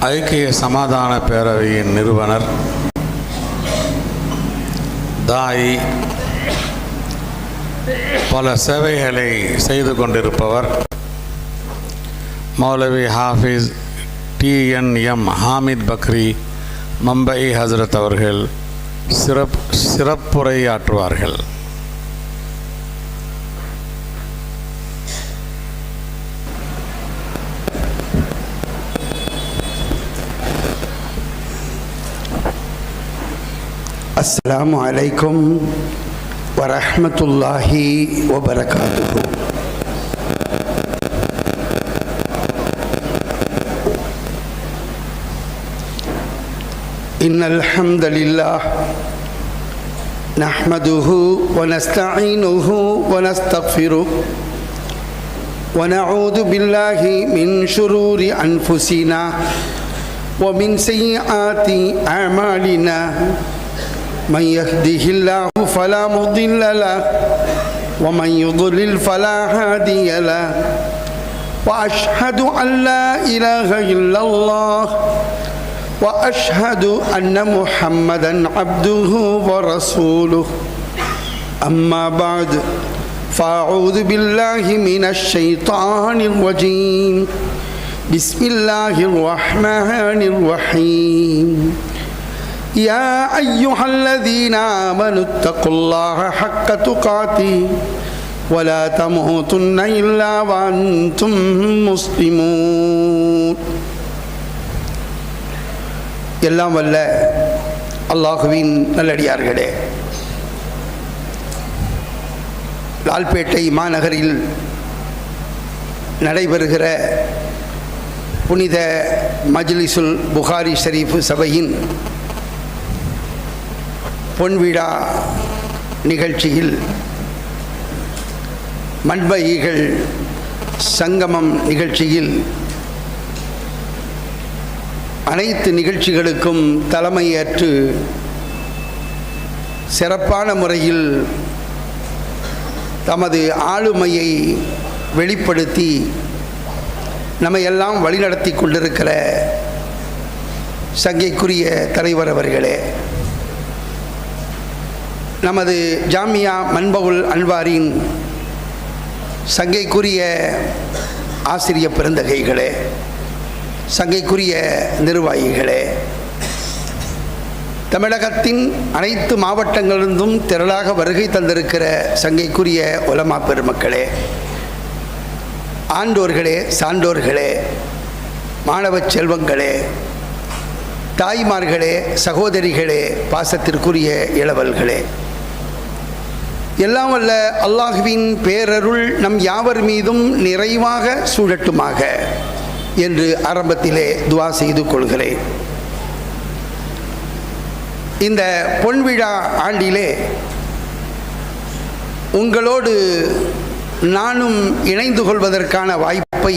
ஐக்கிய சமாதான பேரவையின் நிறுவனர், தாயி, பல சேவைகளை செய்து கொண்டிருப்பவர் மௌலவி ஹாஃபிஸ் TNM ஹாமித் பக்ரி மம்பை ஹசரத் அவர்கள் சிறப்புரையாற்றுவார்கள். அஸ்ஸலாமு அலைக்கும் வரஹ்மத்துல்லாஹி வபரகாத்துஹு. இன்னல் ஹம்தலில்லாஹ் நஹ்மதுஹு வ நஸ்தஈனுஹு வ நஸ்தக்ஃபிருஹு வ நஊது பில்லாஹி மின் ஷுரூரி அன்ஃபுஸினா வ மின் ஸய்யிஆத்தி அஅமாலினா. من يهده الله فلا مضل له ومن يضلل فلا هادي له وأشهد أن لا إله إلا الله وأشهد أن محمدا عبده ورسوله. أما بعد فأعوذ بالله من الشيطان الرجيم. بسم الله الرحمن الرحيم. يا أيها الذين آمنوا اتقوا الله حق تقاته ولا تموتن إلا وأنتم مسلمون. எல்லாம் வல்ல அல்லாஹுவின் நல்லடியார்களே, லால்பேட்டை மாநகரில் நடைபெறுகிற புனித மஜ்லிஸுல் புகாரி ஷரீஃப் சபையின் பொன்விழா நிகழ்ச்சியில் மண்பைகள் சங்கமம் நிகழ்ச்சியில் அனைத்து நிகழ்ச்சிகளுக்கும் தலைமையேற்று சிறப்பான முறையில் தமது ஆளுமையை வெளிப்படுத்தி நம்மையெல்லாம் வழிநடத்தி கொண்டிருக்கிற சங்கைக்குரிய தலைவர் அவர்களே, நமது ஜாமியா மன்பவுல் அன்வாரின் சங்கைக்குரிய ஆசிரிய பெருந்தகைகளே, சங்கைக்குரிய நிர்வாகிகளே, தமிழகத்தின் அனைத்து மாவட்டங்களிலிருந்தும் திரளாக வருகை தந்திருக்கிற சங்கைக்குரிய உலமா பெருமக்களே, ஆண்டோர்களே, சான்றோர்களே, மாணவ செல்வங்களே, தாய்மார்களே, சகோதரிகளே, பாசத்திற்குரிய இளவல்களே, எல்லாம் வல்ல அல்லாஹுவின் பேரருள் நம் யாவர் மீதும் நிறைவாக சூழட்டுமாக என்று ஆரம்பத்திலே துவா செய்து கொள்கிறேன். இந்த பொன்விழா ஆண்டிலே உங்களோடு நானும் இணைந்து கொள்வதற்கான வாய்ப்பை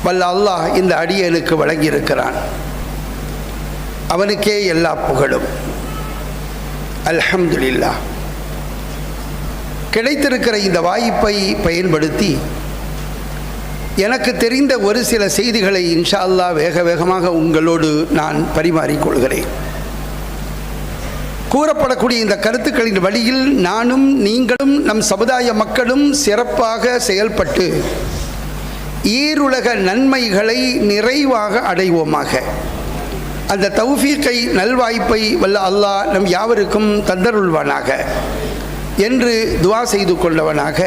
வல்ல அல்லாஹ் இந்த அடியனுக்கு வழங்கியிருக்கிறான். அவனுக்கே எல்லா புகழும். அல்ஹம்துலில்லாஹ். கிடைத்திருக்கிற இந்த வாய்ப்பை பயன்படுத்தி எனக்கு தெரிந்த ஒரு சில செய்திகளை இன்ஷா அல்லாஹ் வேக வேகமாக உங்களோடு நான் பரிமாறிக்கொள்கிறேன். கூறப்படக்கூடிய இந்த கருத்துக்களின் வழியில் நானும் நீங்களும் நம் சமுதாய மக்களும் சிறப்பாக செயல்பட்டு ஈருலக நன்மைகளை நிறைவாக அடைவோமாக. அந்த தௌஃபீக்கை, நல்வாய்ப்பை வல்ல அல்லாஹ் நம் யாவருக்கும் தந்தருள்வானாக என்று துவா செய்து கொண்டவனாக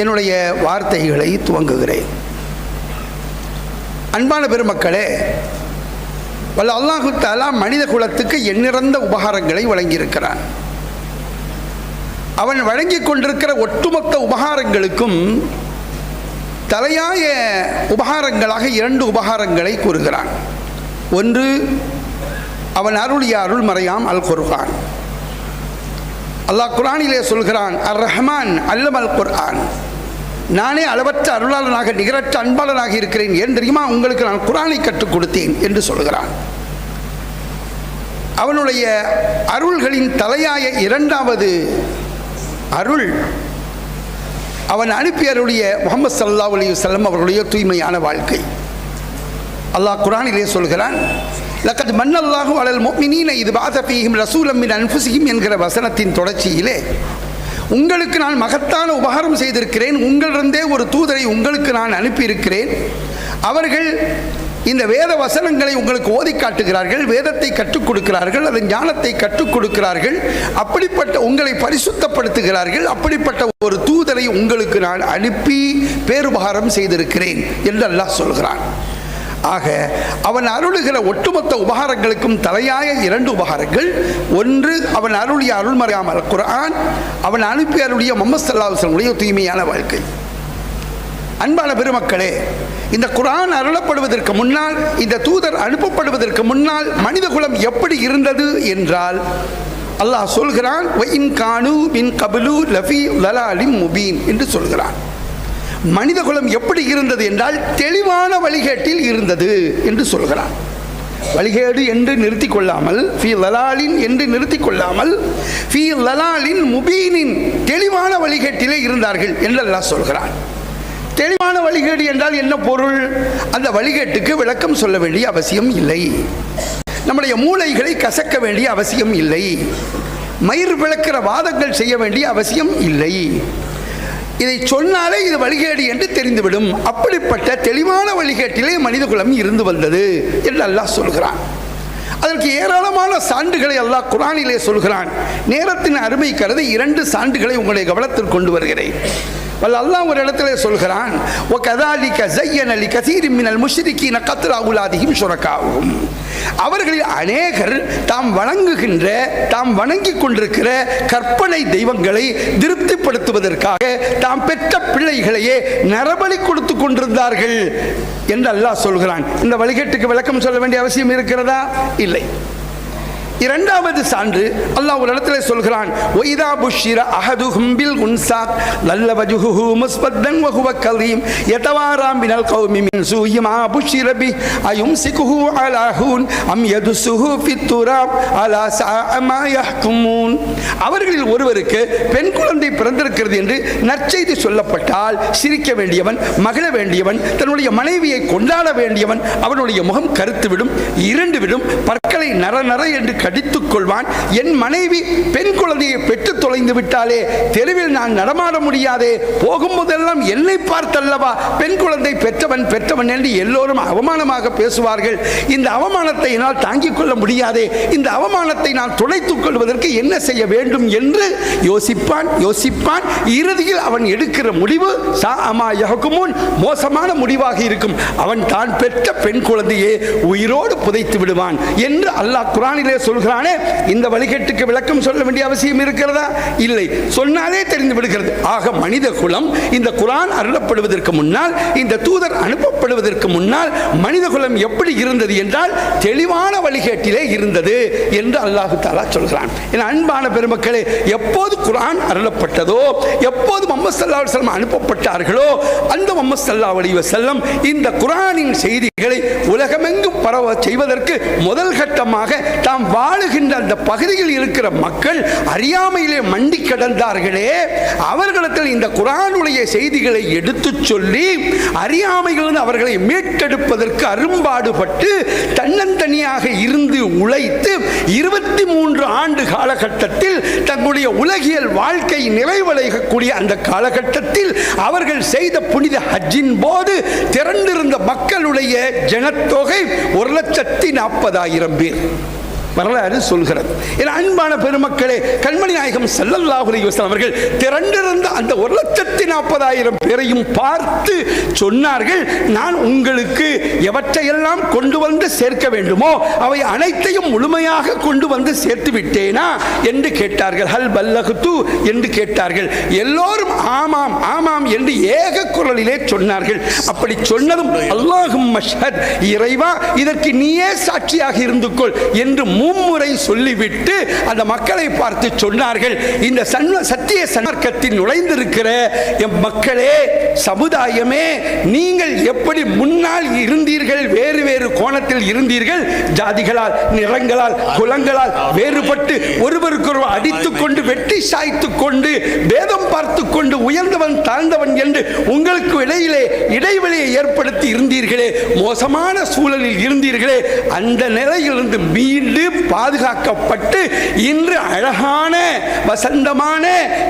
என்னுடைய வார்த்தைகளை துவங்குகிறேன். அன்பான பெருமக்களே, வல்ல அல்லாஹு தஆலா மனித குலத்துக்கு எண்ணிறந்த உபகாரங்களை வழங்கியிருக்கிறான். அவன் வழங்கி கொண்டிருக்கிற ஒட்டுமொத்த உபகாரங்களுக்கும் தலையாய உபகாரங்களாக இரண்டு உபகாரங்களை கூறுகிறான். ஒன்று, அவன் அருளிய அருள்மறையாம் அல் குர்ஆன். அல்லாஹ் குர்ஆனிலே சொல்கிறான், அர் ரஹ்மான் அல்லமல் குர்ஆன், நானே அளவற்ற அருளாளனாக நிகரற்ற அன்பாளனாக இருக்கிறேன். ஏன் தெரியுமா? உங்களுக்கு நான் குர்ஆனை கற்றுக் கொடுத்தேன் என்று சொல்கிறான். அவனுடைய அருள்களின் தலையாய இரண்டாவது அருள் அவன் அனுப்பி அருளிய முஹம்மது ஸல்லல்லாஹு அலைஹி வஸல்லம் அவர்களுடைய தூய்மையான வாழ்க்கை. அல்லாஹ் குர்ஆனிலே சொல்கிறான், லக்கத் மன்னல்லாஹு அலல் முஃமினீன இத் பஅஸ ஃபீஹிம் ரசூலம் மின் அன்ஃபுஸிஹிம் என்கிற வசனத்தின் தொடர்ச்சியிலே, உங்களுக்கு நான் மகத்தான உபகாரம் செய்திருக்கிறேன், உங்களிருந்தே ஒரு தூதரை உங்களுக்கு நான் அனுப்பியிருக்கிறேன், அவர்கள் இந்த வேத வசனங்களை உங்களுக்கு ஓதி காட்டுகிறார்கள், வேதத்தை கற்றுக் கொடுக்கிறார்கள், அதன் ஞானத்தை கற்றுக் கொடுக்கிறார்கள், அப்படிப்பட்ட உங்களை பரிசுத்தப்படுத்துகிறார்கள், அப்படிப்பட்ட ஒரு தூதரை உங்களுக்கு நான் அனுப்பி பேருபகாரம் செய்திருக்கிறேன் என்று அல்லாஹ் சொல்கிறான். ஆக அவன் அருளுகிற ஒட்டுமொத்த உபகாரங்களுக்கும் தலையாய 2 உபகாரங்கள். ஒன்று, அவன் அருளிய அருள்மறையாம் அல் குர்ஆன், அவன் அனுப்பி அருளிய முஹம்மது ஸல்லல்லாஹு அலைஹி வஸல்லம் தூய்மையான வாழ்க்கை. அன்பான பெருமக்களே, இந்த குர்ஆன் அருளப்படுவதற்கு முன்னால், இந்த தூதர் அனுப்பப்படுவதற்கு முன்னால் மனித குலம் எப்படி இருந்தது என்றால், அல்லாஹ் சொல்கிறான், வஇன் கானூ மின் கப்லு லஃபீ லலாலின் முபீன் என்று சொல்கிறான். மனித குலம் எப்படி இருந்தது என்றால் தெளிவான வழிகேட்டில் இருந்தது என்று சொல்கிறான். வழிகேடு என்று நிறுத்தி கொள்ளாமல், ஃபீ லலாலின் என்று நிறுத்தி கொள்ளாமல், ஃபீ லலாலின் முபீனின் தெளிவான வழிகேட்டிலே இருந்தார்கள் என்று அல்லாஹ் சொல்கிறான். தெளிவான வழிகேடு என்றால் என்ன பொருள்? அந்த வழிகேட்டுக்கு விளக்கம் சொல்ல வேண்டிய அவசியம் இல்லை, நம்முடைய மூளைகளை கசக்க வேண்டிய அவசியம் இல்லை, மயிர் விளக்கிற வாதங்கள் செய்ய வேண்டிய அவசியம் இல்லை. இதை சொன்னாலே இது வழிகேடு என்று தெரிந்துவிடும். அப்படிப்பட்ட தெளிவான வழிகேட்டிலே மனித குலம் இருந்து வந்தது என்று அல்லாஹ் சொல்கிறான். அதற்கு ஏராளமான சான்றுகளை அல்லாஹ் குர்ஆனிலே சொல்கிறான். நேரத்தின் அருமை கருதி 2 சான்றுகளை உங்களுடைய கவனத்தில் கொண்டு வருகிறேன். அல்லாஹ் ஒரு இடத்திலே சொல்கிறான், وَكَذَلِكَ زَيَّنَ لِكَثِيرٍ مِنَ الْمُشْرِكِينَ قَتْلَ أَوْلَادِهِمْ شُرَكَاؤُهُمْ. அவர்களில் அநேகர் தாம் வணங்குகின்ற, தாம் வணங்கிக் கொண்டிருக்கிற கற்பனை தெய்வங்களை திருப்திப்படுத்துவதற்காக தாம் பெற்ற பிள்ளைகளையே நரபலி கொடுத்து கொண்டிருந்தார்கள் என்று அல்லாஹ் சொல்கிறான். இந்த வழிகேட்டுக்கு விளக்கம் சொல்ல வேண்டிய அவசியம் இருக்கிறதா? இல்லை. இரண்டாவது சான்று, அல்லாஹ் ஒரு இடத்துல சொல்கிறான், ஒய்தா புஷ்ஷிர அஹதுஹும் பில் உன்சா லல்ல வஜ்ஹுஹு முஸ்பத்தன் வஹுவ கலீம் யதவாரா மினல் கௌமி மின் சூஇ மா புஷ்ஷிர பி அயும்சிகுஹு அலா ஹூன் அம் யதுஸுஹு ஃபித் துராப் அலா ஸாஅ மா யஹ்குமூன். அவர்களில் ஒருவருக்கு பெண் குழந்தை பிறந்திருக்கிறது என்று நற்செய்தி சொல்லப்பட்டால் சிரிக்க வேண்டியவன், மகிழ வேண்டியவன், தன்னுடைய மனைவியை கொண்டாட வேண்டியவன், அவனுடைய முகம் கருத்துவிடும், இருண்டுவிடும், பற்களை நர நர என்று கடித்துக் கொள்வான். என் மனைவி பெண் குழந்தையை பெற்று தொலைந்து விட்டாலே, தெருவில் நான் நடமாட முடியாதே, போகும்போதெல்லாம் என்னை பார்த்தல்லவா பெண் குழந்தை பெற்றவன் பெற்றவன் என்று எல்லோரும் அவமானமாக பேசுவார்கள். இந்த அவமானத்தை என்னால் தாங்கிக் கொள்ள முடியாதே, இந்த அவமானத்தை நான் துடைத்துக் கொள்வதற்கு என்ன செய்ய வேண்டும் என்று யோசிப்பான். இறுதியில் அவன் எடுக்கிற முடிவு ஸாஅமா யஹ்குமூன், மோசமான முடிவாக இருக்கும். அவன் தான் பெற்ற பெண் குழந்தையை உயிரோடு புதைத்து விடுவான் என்று அல்லாஹ் குர்ஆனிலே சொல்கிறானே. இந்த வழிகேட்டுக்கு விளக்கம் சொல்ல வேண்டிய அவசியம் இருக்கிறதா? இல்லை. சொன்னாலே தெரிந்து விடுகிறது. ஆக மனித குலம் இந்த குர்ஆன் அருளப்படுவதற்கு முன்னால், இந்த தூதர் அனுப்பப்படுவதற்கு முன்னால் மனித குலம் எப்படி இருந்தது என்றால் தெளிவான வழிகேட்டிலே இருந்தது என்று அல்லாஹ் தஆலா சொல்கிறான். என் அன்பான பெருமக்களே, எப்போது குர்ஆன் அருளப்பட்டதோ, எப்போது முஹம்மது ஸல்லல்லாஹு அலைஹி வஸல்லம் அனுப்பப்பட்டார்களோ, அந்த முஹம்மது ஸல்லல்லாஹு அலைஹி வஸல்லம் இந்த குர்ஆனின் செய்திகளை உலகமெங்கும் பரவ செய்வதற்கு முதல் கட்டமாக தாம் வாழுகின்ற அந்த பகுதியில் இருக்கிற மக்கள் அறியாமையிலே மண்டி கிடந்தார்களே, அவர்களிடத்தில் இந்த குர்ஆனுடைய செய்திகளை எடுத்துச் சொல்லி அறியாமையிலிருந்து அவர்களை மீட்டெடுப்பதற்கு அரும்பாடுபட்டு தன்னந்தனியாக இருந்து உழைத்து 23 ஆண்டு காலகட்டத்தில் தங்களுடைய உலகியல் வாழ்க்கை நிறைவடையக்கூடிய அந்த காலகட்டத்தில் அவர்கள் செய்த புனித ஹஜ்ஜின் போது திரண்டிருந்த மக்களுடைய ஜனத்தொகை 1,40,000 பேர் வரலாறு சொல்கிறது. என் அன்பான பெருமக்களே, கண்மணி நாயகம் ஸல்லல்லாஹு அலைஹி வஸல்லம் அவர்கள் திரண்டிருந்த அந்த 1,40,000 பேரையும் பார்த்து சொன்னார்கள், நான் உங்களுக்கு எவற்றையெல்லாம் கொண்டு வந்து சேர்க்க வேண்டுமோ அவை அனைத்தையும் முழுமையாக கொண்டு வந்து சேர்த்து விட்டேனா என்று கேட்டார்கள். ஹல் பல்லகுது என்று கேட்டார்கள். எல்லோரும் ஆமாம் ஆமாம் என்று ஏக குரலிலே சொன்னார்கள். அப்படி சொன்னதும் அல்லாஹும்ம ஷ்ஹத், இறைவா இதற்கு நீயே சாட்சியாக இருந்து கொள் என்று மும்முறை சொல்லிவிட்டு அந்த மக்களை பார்த்து சொன்னார்கள், இந்த சத்திய சன்மார்க்கத்தில் நுழைந்திருக்கிற என் மக்களே, சமுதாயமே, நீங்கள் எப்படி முன்னால் இருந்தீர்கள், வேறு வேறு கோணத்தில் இருந்தீர்கள், ஜாதிகளால், நிறங்களால், குலங்களால் வேறுபட்டு ஒருவருக்கொருவர் அடித்துக் கொண்டு, வெட்டி சாய்த்துக் கொண்டு, பேதம் பார்த்து கொண்டு, உயர்ந்தவன் தாழ்ந்தவன் என்று உங்களுக்கு இடையிலே இடைவெளியை ஏற்படுத்தி இருந்தீர்களே, மோசமான சூழலில் இருந்தீர்களே, அந்த நிலையிலிருந்து மீண்டு பாதுகாக்கப்பட்டு இன்று அழகான வசந்தமான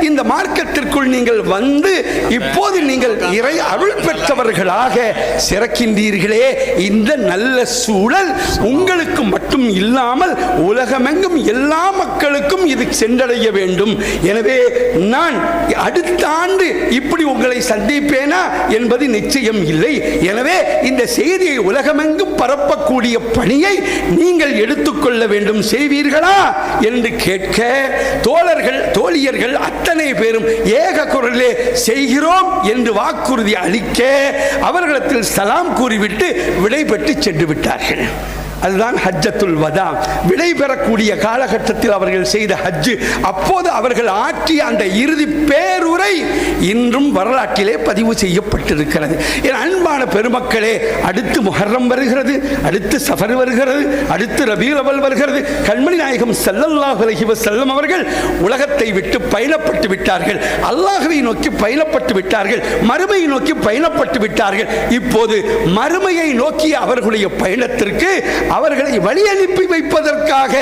இந்த மார்க்கத்திற்குள் நீங்கள் வந்து இப்போது நீங்கள் இறை அருள் பெற்றவர்களாக சிறக்கின்றீர்களே. இந்த நல்ல சூழல் உங்களுக்கு மட்டும் இல்லாமல் உலகமெங்கும் எல்லா மக்களுக்கும் இது சென்றடைய வேண்டும். எனவே நான் அடுத்த ஆண்டு இப்படி உங்களை சந்திப்பேனா என்பது நிச்சயம் இல்லை. எனவே இந்த செய்தியை உலகமெங்கும் பரப்பக்கூடிய பணியை நீங்கள் எடுத்துக்கொள்ள வேண்டும், செய்வீர்களா என்று கேட்க தோழர்கள் தோழியர்கள் அத்தனை பேரும் ஏக குரலே செய்கிறோம் என்று வாக்குறுதி அளிக்க அவர்களிடத்தில் சலாம் கூறிவிட்டு விடைபெற்று சென்று விட்டார்கள். அதுதான் ஹஜ்ஜத்துல் வதா. விடை பெறக்கூடிய காலகட்டத்தில் அவர்கள் செய்த ஹஜ்ஜு, அப்போது அவர்கள் ஆற்றிய அந்த இறுதி பேருரை இன்றும் வரலாற்றிலே பதிவு செய்யப்பட்டிருக்கிறது. என் அன்பான பெருமக்களே, அடுத்து முஹர்ரம் வருகிறது, அடுத்து சஃபர் வருகிறது, அடுத்து ரபீஉல் அவல் வருகிறது. கண்மணி நாயகம் ஸல்லல்லாஹு அலைஹி வஸல்லம் அவர்கள் உலகத்தை விட்டு பயணப்பட்டு விட்டார்கள், அல்லாஹ்வை நோக்கி பயணப்பட்டு விட்டார்கள், மறுமையை நோக்கி பயணப்பட்டு விட்டார்கள். இப்போது மறுமையை நோக்கிய அவர்களுடைய பயணத்திற்கு அவர்களை வழி அனுப்பி வைப்பதற்காக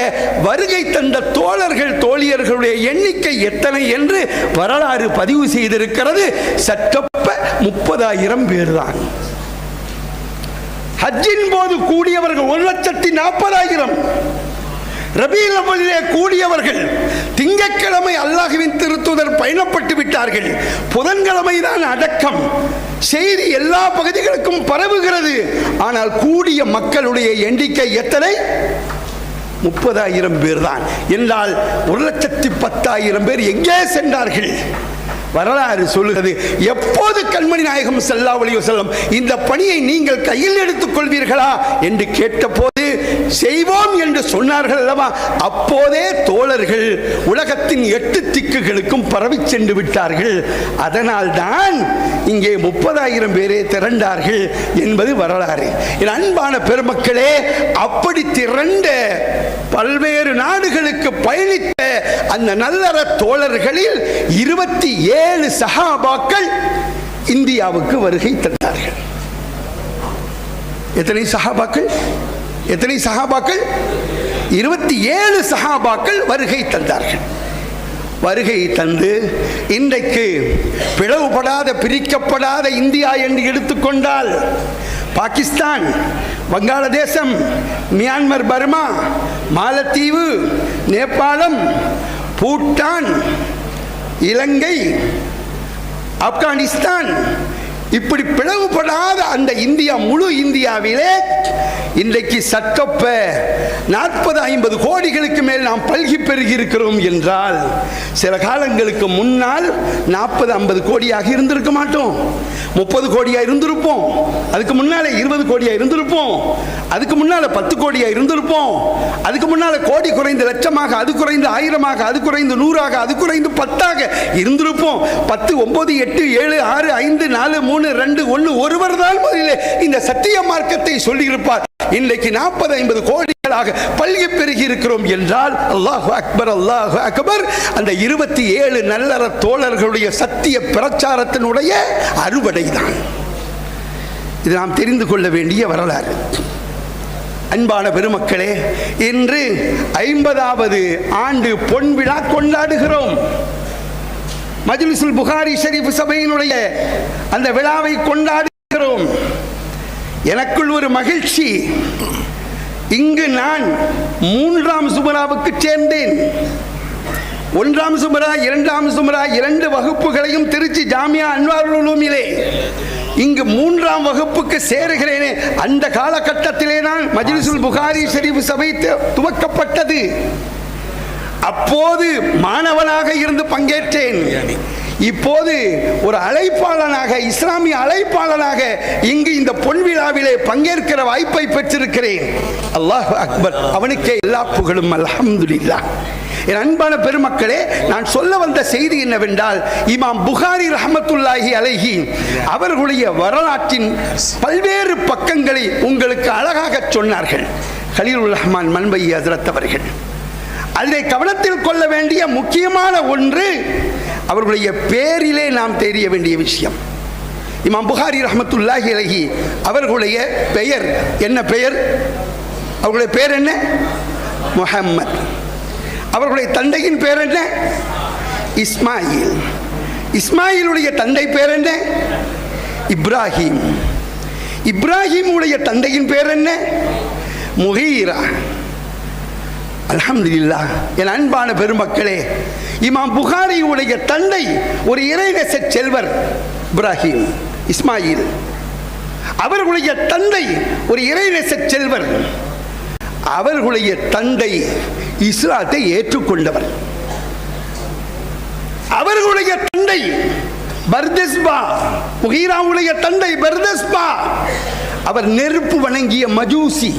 வருகை தந்த தோழர்கள் தோழியர்களுடைய எண்ணிக்கை எத்தனை என்று வரலாறு பதிவு செய்திருக்கிறது. சற்றப்ப 30,000 பேர் தான். ஹஜ்ஜின் போது கூடியவர்கள் 1,40,000. ரபீஉல் அவலிலே கூடியவர்கள் திங்கட்கிழமை அல்லாஹ்வின் திருத்தூதர் பயணப்பட்டு விட்டார்கள். புதன்கிழமை தான் அடக்கம். செய்தி எல்லா பகுதிகளுக்கும் பரவுகிறது. ஆனால் கூடிய மக்களுடைய எண்ணிக்கை எத்தனை? 30,000 பேர் தான். என்றால் 1,10,000 பேர் எங்கே சென்றார்கள்? வரலாறு சொல்லுகிறது. எப்போது கண்மணி நாயகம் ஸல்லல்லாஹு அலைஹி வஸல்லம் இந்த பணியை நீங்கள் கையில் எடுத்துக் கொள்வீர்களா என்று கேட்டபோது செய்வோம் என்று சொன்னார்கள் அல்லவா, அப்போதே தோழர்கள் உலகத்தின் 8 திக்குகளுக்கும் பரவி சென்று விட்டார்கள். அதனால் தான் இங்கே 30,000 பேரே திரண்டார்கள் என்பது வரலாறு. என் அன்பான பெருமக்களே, அப்படி திரண்ட பல்வேறு நாடுகளுக்கு பயணித்த அந்த நல்லற தோழர்களில் 27 சஹாபாக்கள் இந்தியாவுக்கு வருகை தந்தார்கள். எத்தனை சஹாபாக்கள்? 27 சஹாபாக்கள் வருகை தந்தார்கள். வருகை தந்து இன்றைக்கு பிளவுபடாத பிரிக்கப்படாத இந்தியா என்று எடுத்துக்கொண்டால் பாகிஸ்தான், வங்காளதேசம், மியான்மர், பர்மா, மாலத்தீவு, நேபாளம், பூட்டான், இலங்கை, ஆப்கானிஸ்தான், இப்படி பிளவுபடாத அந்த இந்தியா, முழு இந்தியாவிலே இன்றைக்கு சற்றொப்ப 40-50 கோடிகளுக்கு மேல் நாம் பல்கி பெருகி இருக்கிறோம் என்றால், சில காலங்களுக்கு முன்னால் 40-50 கோடியாக இருந்திருக்க மாட்டோம். 30 கோடியாக இருந்திருப்போம். அதுக்கு முன்னாலே 20 கோடியாக இருந்திருப்போம். அதுக்கு முன்னால 10 கோடியாக இருந்திருப்போம். அதுக்கு முன்னால கோடி குறைந்து லட்சமாக, அது குறைந்து 1000-ஆக, அது குறைந்து 100-ஆக, அது குறைந்து 10-ஆக இருந்திருப்போம். 10, 9, 8, 7, 6, 5, 4, 3, 2, 1 ஒருவர் தான் முதலிலே இந்த சத்திய மார்க்கத்தை சொல்லியிருப்பார். இன்றைக்கு 40-50 கோடிகளாக பல்கி பெருகி இருக்கிறோம் என்றால் அல்லாஹு அக்பர், அல்லாஹு அக்பர். அந்த 27 நல்லற தோழர்களுடைய சத்திய பிரச்சாரத்தினுடைய அறுவடை தான் இது. நாம் தெரிந்து கொள்ள வேண்டிய வரலாறு. அன்பான பெருமக்களே, இன்று 50வது ஆண்டு பொன் விழா கொண்டாடுகிறோம். மஜ்லிஸுல் புகாரி ஷரீஃப் சபையினுடைய அந்த விழாவை கொண்டாடுகிறோம். எனக்குள் ஒரு மகிழ்ச்சி. இங்கு நான் 3ஆம் சுமராவுக்கு சேர்ந்தேன். 1ஆம் சுமரா, 2ஆம் சுமரா 2 வகுப்புகளையும் திருச்சி ஜாமியா அன்வாருல் உலூமிலே இங்கு 3ஆம் வகுப்புக்கு சேருகிறேனே. அந்த காலகட்டத்திலே தான் மஜ்லிஸுல் புகாரி ஷரீஃப் சபை துவக்கப்பட்டது. அப்போது மாணவனாக இருந்து பங்கேற்றேன். இப்போது ஒரு அழைப்பாளனாக, இஸ்லாமிய அழைப்பாளனாக இங்கு இந்த பொன் விழாவிலே பங்கேற்கிற வாய்ப்பை பெற்றிருக்கிறேன். அல்லாஹ் அக்பர், அவனுக்கே எல்லா புகழும். அல்ஹம்துலில்லாஹ். என் அன்பான பெருமக்களே, நான் சொல்ல வந்த செய்தி என்னவென்றால், இமாம் புகாரி ரஹ்மத்துல்லாஹி அலைஹி அவர்களுடைய வரலாற்றின் பல்வேறு பக்கங்களை உங்களுக்கு அழகாக சொன்னார்கள் கலீலுர் ரஹ்மான் மன்பை ஹஜ்ரத் அவர்கள். அதிலே கவனத்தில் கொள்ள வேண்டிய முக்கியமான ஒன்று, அவர்களுடைய பேரிலே நாம் தெரிய வேண்டிய விஷயம். இமாம் புகாரி ரஹ்மத்துல்லாஹி அலைஹி அவர்களுடைய பெயர் என்ன? பெயர், அவர்களுடைய பெயர் என்ன? முஹம்மத். அவர்களுடைய தந்தையின் பேர் என்ன? இஸ்மாயில். இஸ்மாயிலுடைய தந்தை பேர் என்ன? இப்ராஹிம். இப்ராஹிமுடைய தந்தையின் பேர் என்ன? முகீரா. அல்ஹம்துலில்லாஹ். என் அன்பான பெருமக்களே, இமாம் புகாரியுடைய தந்தை ஒரு இறைநேச செல்வர் இப்ராஹிம், இஸ்மாயில். அவர்களுடைய தந்தை ஒரு இறைநேச செல்வர். அவர்களுடைய தந்தை இஸ்லாத்தை ஏற்றுக்கொண்டவர். அவர்களுடைய தந்தை பர்தஸ்பா, முகீராவுடைய தந்தை பர்தஸ்பா, அவர் நெருப்பு வணங்கிய மஜூசி.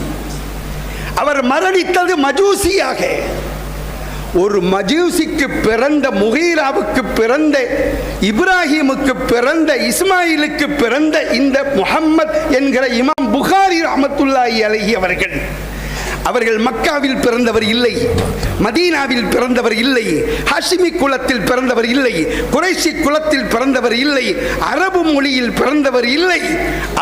அவர் மரணித்தது மஜூசியாக. ஒரு மஜூசிக்கு பிறந்த, முகீராவுக்கு பிறந்த, இப்ராஹிமுக்கு பிறந்த, இஸ்மாயிலுக்கு பிறந்த இந்த முஹம்மத் என்கிற இமாம் புகாரி ரஹ்மத்துல்லாஹி அலைஹி அவர்கள் மக்காவில் பிறந்தவர் இல்லை, மதீனாவில் பிறந்தவர் இல்லை, ஹாஷிமி குலத்தில் பிறந்தவர் இல்லை, குறைஷி குலத்தில் பிறந்தவர் இல்லை, அரபு மொழியில் பிறந்தவர் இல்லை.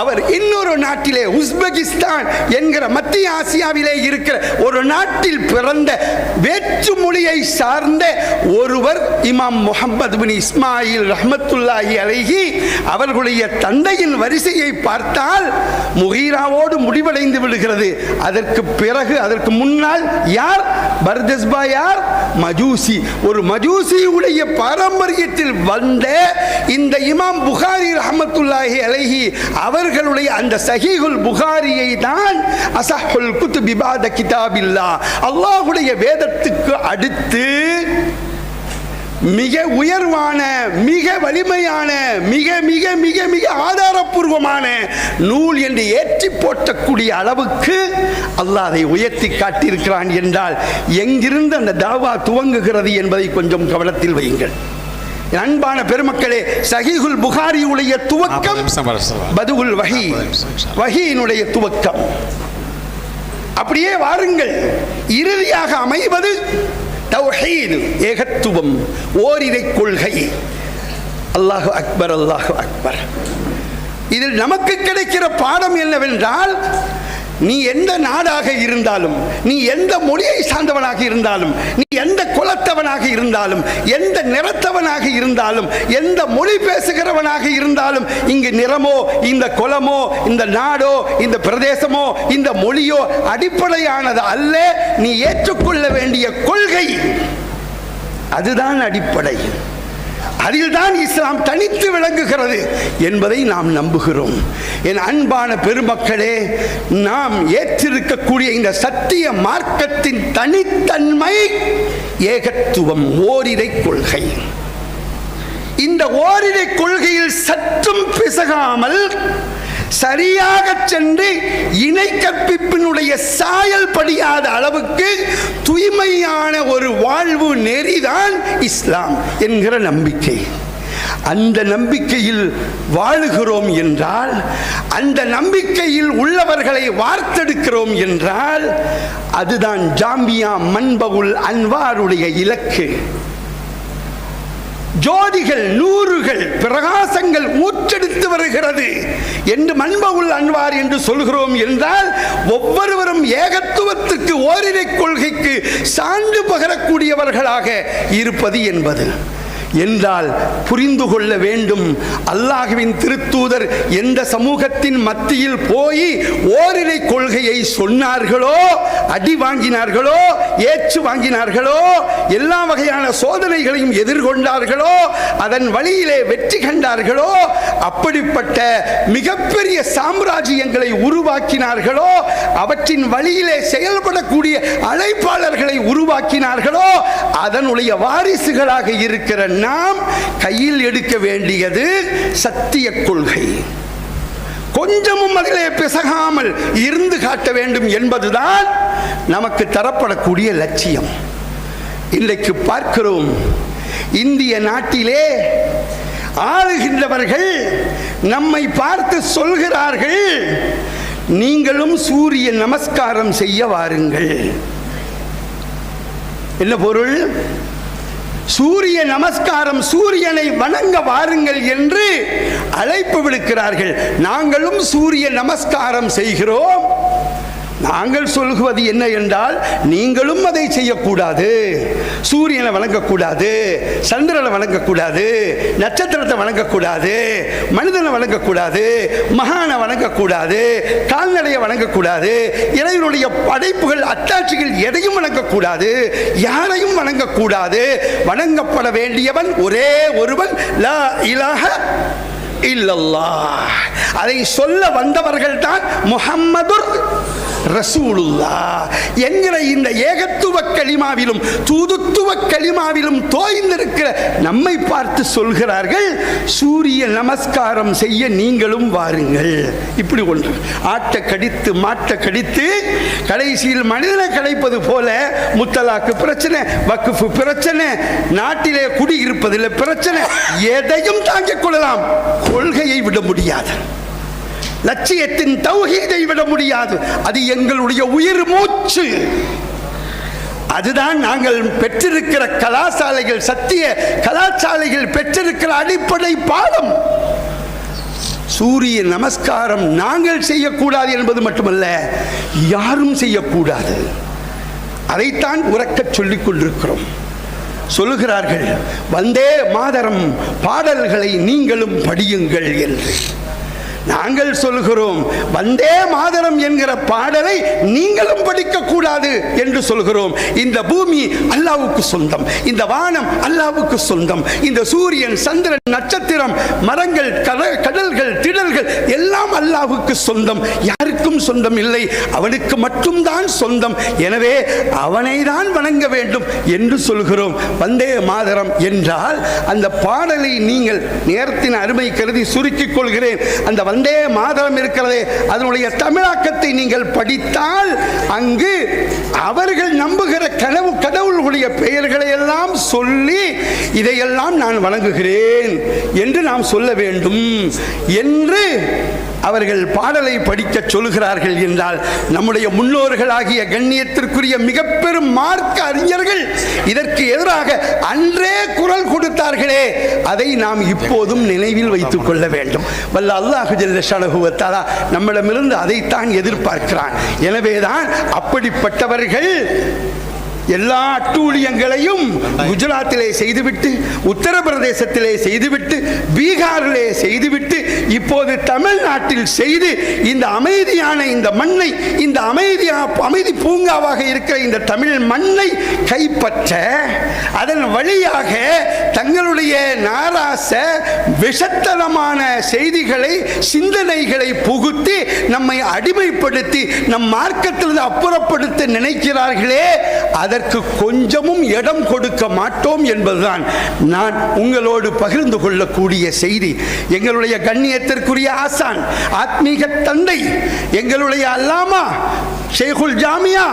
அவர் இன்னொரு நாட்டிலே, உஸ்பெகிஸ்தான் என்கிற மத்திய ஆசியாவிலே இருக்கிற ஒரு நாட்டில் பிறந்த வேற்று மொழியை சார்ந்த ஒருவர் இமாம் முஹம்மது பின் இஸ்மாயில் ரஹ்மத்துல்லாஹி அலைஹி. அவர்களுடைய தந்தையின் வரிசையை பார்த்தால் முகீராவோடு முடிவடைந்து விடுகிறது. அதற்கு பிறகு, அதற்கு முன்னால் யார்? பர்தஸ்பா யார்? மஜூசி. ஒரு மஜூசியுடைய பாரம்பரியத்தில் வந்த இந்த இமாம் புகாரி ரஹ்மத்துல்லாஹி அலைஹி அவர்களுடைய அந்த சஹீஹுல் புகாரியை தான் அஸஹுல் குதுபி பாத கிதாபில்லாஹ், அல்லாஹ்வுடைய வேதத்துக்கு அடுத்து மிக உயர்வான, மிக வலிமையான, மிக மிக மிக மிக ஆதாரபூர்வமான நூல் என்று ஏற்றி போற்றக்கூடிய அளவுக்கு அல்லாஹ் அதை உயர்த்தி காட்டியிருக்கிறான் என்றால் எங்கிருந்து அந்த தாவா துவங்குகிறது என்பதை கொஞ்சம் கவனத்தில் வையுங்கள். அன்பான பெருமக்களே, சஹீஹுல் புகாரியுடைய துவக்கம் பதுவுல் வஹி, வஹியினுடைய துவக்கம். அப்படியே வாருங்கள், இறுதியாக அமைவது தௌஹீத், ஏகத்துவம், ஓரிரை கொள்கை. அல்லாஹு அக்பர், அல்லாஹு அக்பர். இதில் நமக்கு கிடைக்கிற பாடம் என்னவென்றால், நீ எந்த நாடாக இருந்தாலும், நீ எந்த மொழியை சார்ந்தவனாக இருந்தாலும், நீ எந்த குலத்தவனாக இருந்தாலும், எந்த நிறத்தவனாக இருந்தாலும், எந்த மொழி பேசுகிறவனாக இருந்தாலும், இங்கு நிறமோ, இந்த குலமோ, இந்த நாடோ, இந்த பிரதேசமோ, இந்த மொழியோ அடிப்படையானது அல்ல. நீ ஏற்றுக்கொள்ள வேண்டிய கொள்கை அதுதான் அடிப்படை. அதில்தான் இஸ்லாம் தனித்து விளங்குகிறது என்பதை நாம் நம்புகிறோம். என் அன்பான பெருமக்களே, நாம் ஏற்றிருக்கக்கூடிய இந்த சத்திய மார்க்கத்தின் தனித்தன்மை ஏகத்துவம், ஓரிரை கொள்கை. இந்த ஓரிரை கொள்கையில் சற்றும் பிசகாமல் சரியாக சென்று இணை கற்பிப்பினுடைய சாயல் படியாத அளவுக்கு தூய்மையான ஒரு வாழ்வு நெறிதான் இஸ்லாம் என்கிற நம்பிக்கை. அந்த நம்பிக்கையில் வாழுகிறோம் என்றால், அந்த நம்பிக்கையில் உள்ளவர்களை வார்த்தெடுக்கிறோம் என்றால், அதுதான் ஜாமியா மன்பவுல் அன்வாருடைய இலக்கு. ஜோதிகள், நூறுகள், பிரகாசங்கள் ஊற்றெடுத்து வருகிறது என்று மன்பவுல் அன்வார் என்று சொல்கிறோம் என்றால், ஒவ்வொருவரும் ஏகத்துவத்திற்கு, ஓரிரை கொள்கைக்கு சான்று பகரக்கூடியவர்களாக இருப்பது என்பது என்றால் புரிந்து கொள்ள வேண்டும். அல்லாஹ்வின் திருத்தூதர் எந்த சமூகத்தின் மத்தியில் போய் ஓரிரை கொள்கையை சொன்னார்களோ, அடி வாங்கினார்களோ, ஏற்று வாங்கினார்களோ, எல்லா வகையான சோதனைகளையும் எதிர்கொண்டார்களோ, அதன் வழியிலே வெற்றி கண்டார்களோ, அப்படிப்பட்ட மிகப்பெரிய சாம்ராஜ்யங்களை உருவாக்கினார்களோ, அவற்றின் வழியிலே செயல்படக்கூடிய அழைப்பாளர்களை உருவாக்கினார்களோ, அதனுடைய வாரிசுகளாக இருக்கிற நாம் கையில் எடுக்க வேண்டியது சத்திய கொள்கை. கொஞ்சமும் அதிலே பிசகாமல் இருந்து காட்ட வேண்டும் என்பதுதான் நமக்கு தரப்படக்கூடிய லட்சியம். இன்றைக்கு பார்க்கிறோம், இந்திய நாட்டிலே ஆளுகின்றவர்கள் நம்மை பார்த்து சொல்கிறார்கள், நீங்களும் சூரிய நமஸ்காரம் செய்ய வாருங்கள். என்ன பொருள்? சூரிய நமஸ்காரம், சூரியனை வணங்க வாருங்கள் என்று அழைப்பு விடுக்கிறார்கள். நாங்களும் சூரிய நமஸ்காரம் செய்கிறோம். நாங்கள் சொல்லுவது என்ன என்றால், நீங்களும் அதை செய்யக்கூடாது. சூரியனை வணங்கக்கூடாது, சந்திரனை வணங்கக்கூடாது, நட்சத்திரத்தை வணங்கக்கூடாது, மனிதனை வணங்கக்கூடாது, மகானை வணங்கக்கூடாது, கால்நடையை வணங்கக்கூடாது, இறைவனுடைய படைப்புகள் அத்தாட்சிகள் எதையும் வணங்கக்கூடாது, யாரையும் வணங்கக்கூடாது. வணங்கப்பட வேண்டியவன் ஒரே ஒருவன், லா இலாஹ இல்லல்லாஹ். அதை சொல்ல வந்தவர்கள் தான் முஹம்மதுர் ரசூலுல்லாஹ் என்கிற இந்த ஏகத்துவ கலிமாவிலும் தூதுத்துவ கலிமாவிலும் தோய்ந்திருக்கிற நம்மை பார்த்து சொல்கிறார்கள், சூரிய நமஸ்காரம் செய்ய நீங்களும் வாருங்கள். இப்படி ஒன்று ஆட்ட கடித்து மாட்ட கடித்து கடைசியில் மனிதனை கடைப்பது போல முத்தலாக்கு பிரச்சனை, வக்ஃபு பிரச்சனை, நாட்டிலே குடியிருப்பதில் பிரச்சனை, எதையும் தாங்கிக் கொள்ளலாம், கொள்கையை விட முடியாது, லட்சியத்தின் தௌஹீதை விட முடியாது. அது எங்களுடைய உயிர் மூச்சு. அதுதான் நாங்கள் பெற்றிருக்கிற கலாசாலைகள், சத்திய கலாசாலைகள் பெற்றிருக்கிற அடிப்படை பாடம். சூரிய நமஸ்காரம் நாங்கள் செய்யக்கூடாது என்பது மட்டுமல்ல, யாரும் செய்யக்கூடாது. அதைத்தான் உரக்கச் சொல்லிக் கொண்டிருக்கிறோம். சொல்லுகிறார்கள், வந்தே மாதரம் பாடல்களை நீங்களும் படியுங்கள் என்று. நாங்கள் சொல்கிறோம், வந்தே மாதரம் என்கிற பாடலை நீங்களும் படிக்கக்கூடாது என்று சொல்கிறோம். இந்த பூமி அல்லாஹ்வுக்கு சொந்தம், இந்த வானம் அல்லாஹ்வுக்கு சொந்தம், இந்த சூரியன், சந்திரன், நட்சத்திரம், மரங்கள், கடல்கள், திடல்கள் எல்லாம் அல்லாஹ்வுக்கு சொந்தம், யாருக்கும் சொந்தம் இல்லை, அவனுக்கு மட்டும்தான் சொந்தம். எனவே அவனை தான் வணங்க வேண்டும் என்று சொல்கிறோம். வந்தே மாதரம் என்றால் அந்த பாடலை நீங்கள், நேரத்தின் அருமை கருதி சுருக்கிக் கொள்கிறேன், அந்த வந்தே மாதரம் இருக்கிறதே அதனுடைய தமிழாக்கத்தை நீங்கள் படித்தால் அங்கு அவர்கள் நம்புகிற கடவுளுடைய பெயர்களை எல்லாம் சொல்லி இதையெல்லாம் நான் வணங்குகிறேன் என்று நாம் சொல்ல வேண்டும் என்று அவர்கள் பாடலை படிக்க சொல்கிறார்கள் என்றால், நம்முடைய முன்னோர்களாகிய கண்ணியத்திற்குரிய மிக பெரும் மார்க்க அறிஞர்கள் இதற்கு எதிராக அன்றே குரல் கொடுத்தார்களே, அதை நாம் இப்போதும் நினைவில் வைத்துக் கொள்ள வேண்டும். வல்ல அல்லாஹ் ஜல்ல ஷஅனஹு வ தஆலா நம்மிடமிருந்து அதைத்தான் எதிர்பார்க்கிறான். எனவேதான் அப்படிப்பட்டவர்கள் எல்லா அட்டூழியங்களையும் குஜராத்திலே செய்துவிட்டு, உத்தரப்பிரதேசத்திலே செய்துவிட்டு, பீகாரிலே செய்துவிட்டு, இப்போது தமிழ்நாட்டில் செய்து இந்த அமைதியான இந்த மண்ணை, இந்த அமைதி பூங்காவாக இருக்கிற இந்த தமிழ் மண்ணை கைப்பற்ற அதன் வழியாக தங்களுடைய நாராச விஷத்தனமான செய்திகளை, சிந்தனைகளை புகுத்தி நம்மை அடிமைப்படுத்தி நம் மார்க்கத்திலிருந்து அப்புறப்படுத்த நினைக்கிறார்களே, அதற்கு கொஞ்சமும் இடம் கொடுக்க மாட்டோம் என்பதுதான் நான் உங்களோடு பகிர்ந்து கொள்ளக்கூடிய செய்தி. எங்களுடைய கண்ணியத்திற்குரிய ஆசான், ஆத்மீக தந்தை, எங்களுடைய அல்லாமா ஷேகுல் ஜாமியா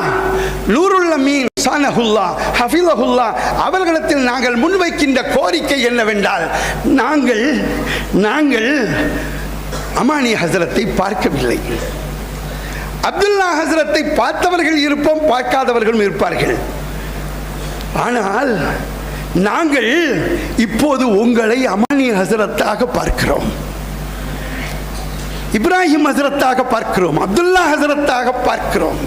நூருல் அமீன் சானஹுல்லா ஹஃபிலஹுல்லா அவர்களிடத்தில் நாங்கள் முன்வைக்கின்ற கோரிக்கை என்னவென்றால், நாங்கள் அமானி ஹஸரத்தை பார்க்கவில்லை. அப்துல்லா ஹஸரத்தை பார்த்தவர்கள் இருப்போம், பார்க்காதவர்களும் இருப்பார்கள். ஆனால் நாங்கள் இப்போது உங்களை அமானி ஹஸரத்தாக பார்க்கிறோம், இப்ராஹிம் ஹஸரத்தாக பார்க்கிறோம், அப்துல்லா ஹஸரத்தாக பார்க்கிறோம்,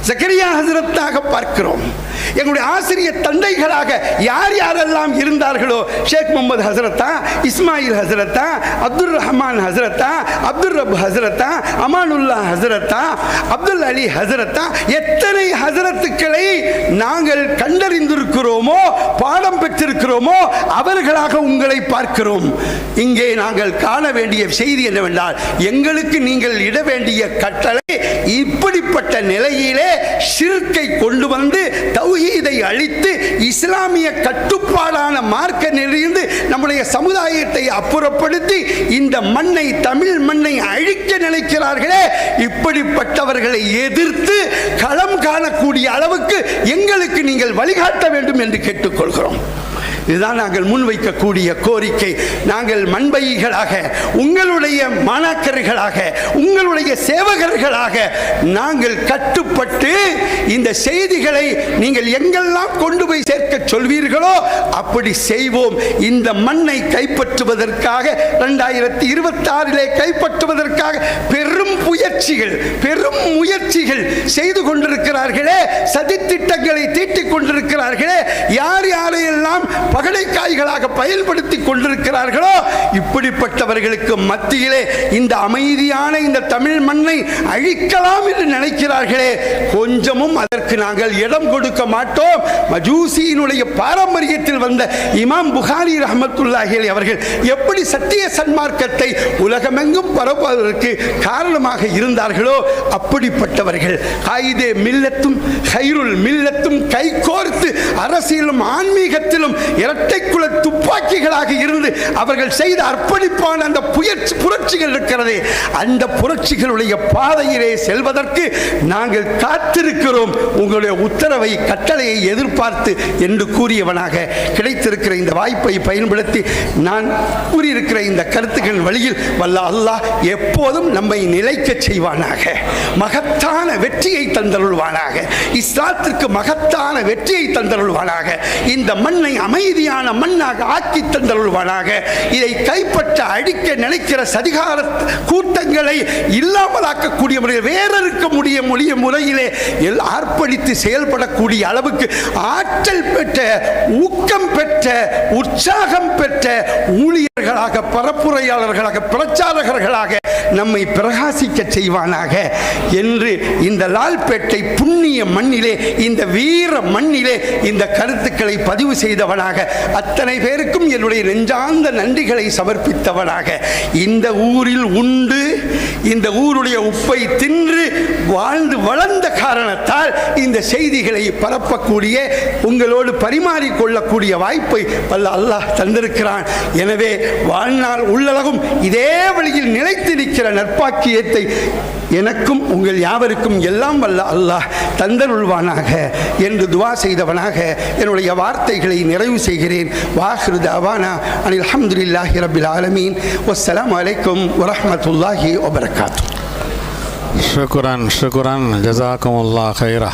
ஜக்கரியா ஹசரத்தாக பார்க்கிறோம். எங்களுடைய ஆசிரியர் தந்தைகளாக யார் யாரெல்லாம் இருந்தார்களோ, ஷேக் முகமது ஹசரத்தா, இஸ்மாயில் ஹசரத்தா, அப்துல் ரஹ்மான் ஹசரத்தா, அப்துல் ரப் ஹசரத்தா, அமானுல்லா ஹசரத்தா, அப்துல் அலி ஹசரத்தா, எத்தனை ஹசரத்துக்களை நாங்கள் கண்டறிந்திருக்கிறோமோ, பாடம் பெற்றிருக்கிறோமோ, அவர்களாக உங்களை பார்க்கிறோம். இங்கே நாங்கள் காண வேண்டிய செய்தி என்னவென்றால், எங்களுக்கு நீங்கள் இட வேண்டிய கட்டளை இப்படிப்பட்ட நிலையிலே ஷிர்க்கை கொண்டு வந்து தௌஹீதை அழித்து இஸ்லாமிய கட்டுப்பாடான மார்க்க நெறிந்து நம்முடைய சமுதாயத்தை அப்புறப்படுத்தி இந்த மண்ணை, தமிழ் மண்ணை அழிக்க நினைக்கிறார்களே, இப்படிப்பட்டவர்களை எதிர்த்து களம் காணக்கூடிய அளவுக்கு எங்களுக்கு நீங்கள் வழிகாட்ட வேண்டும் என்று கேட்டுக்கொள்கிறோம். இதுதான் நாங்கள் முன்வைக்கக்கூடிய கோரிக்கை. நாங்கள் மண்பைகளாக, உங்களுடைய மாணாக்கர்களாக, உங்களுடைய சேவகர்களாக நாங்கள் கட்டுப்பட்டு இந்த செய்திகளை நீங்கள் எங்கெல்லாம் கொண்டு போய் சேர்க்க சொல்வீர்களோ அப்படி செய்வோம். இந்த மண்ணை கைப்பற்றுவதற்காக 2026 கைப்பற்றுவதற்காக பெரும் முயற்சிகள் செய்து கொண்டிருக்கிறார்களே, சதித்திட்டங்களை தீட்டிக் கொண்டிருக்கிறார்களே, யார் யாரையெல்லாம் பகடைக்காய்களாக பயன்படுத்தி கொண்டிருக்கிறார்களோ, இப்படிப்பட்டவர்களுக்கு மத்தியிலே இந்த அமைதியான இந்த தமிழ் மண்ணை அழிக்கலாம் என்று நினைக்கிறார்களே, கொஞ்சமும் அதற்கு நாங்கள் இடம் கொடுக்க மாட்டோம். மஜூசியினுடைய பாரம்பரியத்தில் வந்த இமாம் புகாரி ரஹ்மத்துல்லாஹி அலைஹி அவர்கள் எப்படி சத்திய சன்மார்க்கத்தை உலகமெங்கும் பரப்புவதற்கு காரணமாக இருந்தார்களோ, அப்படிப்பட்டவர்கள் காயிதே மில்லத்தும் ஹைருல் மில்லத்தும் கைகோர்த்து அரசியலும் ஆன்மீகத்திலும் இரட்டை குல துப்பாக்கிகளாக இருந்து அவர்கள் செய்த அர்ப்பணிப்பான அந்த புரட்சிகள் இருக்கிறதே, அந்த புரட்சிகளுடைய பாதையிலே செல்வதற்கு நாங்கள் காத்திருக்கிறோம். உங்களுடைய உத்தரவை, கட்டளையை எதிர்பார்த்து என்று கூறியவனாக கிடைத்திருக்கிற இந்த வாய்ப்பை பயன்படுத்தி நான் கூறியிருக்கிற இந்த கருத்துக்கள் வழியில் வல்ல அல்லாஹ் எப்போதும் நம்மை நிலைக்க செய்வானாக, மகத்தான வெற்றியை தந்தருள்வானாக, இஸ்லாத்திற்கு மகத்தான வெற்றியை தந்தருள்வானாக, இந்த மண்ணை அமைதியான மண்ணாக ஆக்கி தந்தருள்வானாக. இதை கைப்பற்ற அழிக்க நினைக்கிற சதிகார கூட்டங்களை இல்லாமலாக்கக்கூடிய முறையில், வேறறுக்க முடிய முறையிலே ஆர்ப்பணித்து செயல்படக்கூடிய அளவுக்கு ஆற்றல் பெற்ற, ஊக்கம் பெற்ற, உற்சாகம் பெற்ற ஊழியர்களாக, பரப்புரையாளர்களாக, பிரச்சாரகர்களாக நம்மை பிரகாசிக்க செய்வானாக என்று இந்த லால்பேட்டை புண்ணிய மண்ணிலே, இந்த வீர மண்ணிலே இந்த கருத்துக்களை பதிவு செய்தவனாக, அத்தனை பேருக்கும் என்னுடைய நெஞ்சார்ந்த நன்றிகளை சமர்ப்பித்தவனாக, இந்த ஊரில் உண்டு, இந்த ஊருடைய உப்பை தின்று வாழ்ந்து வளர்ந்த காரணத்தால் இந்த செய்திகளை பரப்பக்கூடிய, உங்களோடு பரிமாறிக்கொள்ளக்கூடிய வாய்ப்பை வல்ல அல்லாஹ் தந்திருக்கிறான். எனவே வாழ்நாள் உள்ளளவும் இதே வழியில் நிலைத்து நிற்கிற நற்பாக்கியத்தை எனக்கும் உங்கள் யாவருக்கும் எல்லாம் வல்ல அல்லாஹ் தந்தருள்வானாக என்று துவா செய்தவனாக என்னுடைய வார்த்தைகளை நிறைவு செய்கிறேன். வாஹிரு தஅவானா அனில் ஹம்துலில்லாஹி ரப்பில் ஆலமீன். வஸ்ஸலாமு அலைக்கும் வரஹ்மத்துல்லாஹி வபரகாத்துஹு. ஷுக்ரான் ஜஸாக்குமுல்லாஹ் கைரா.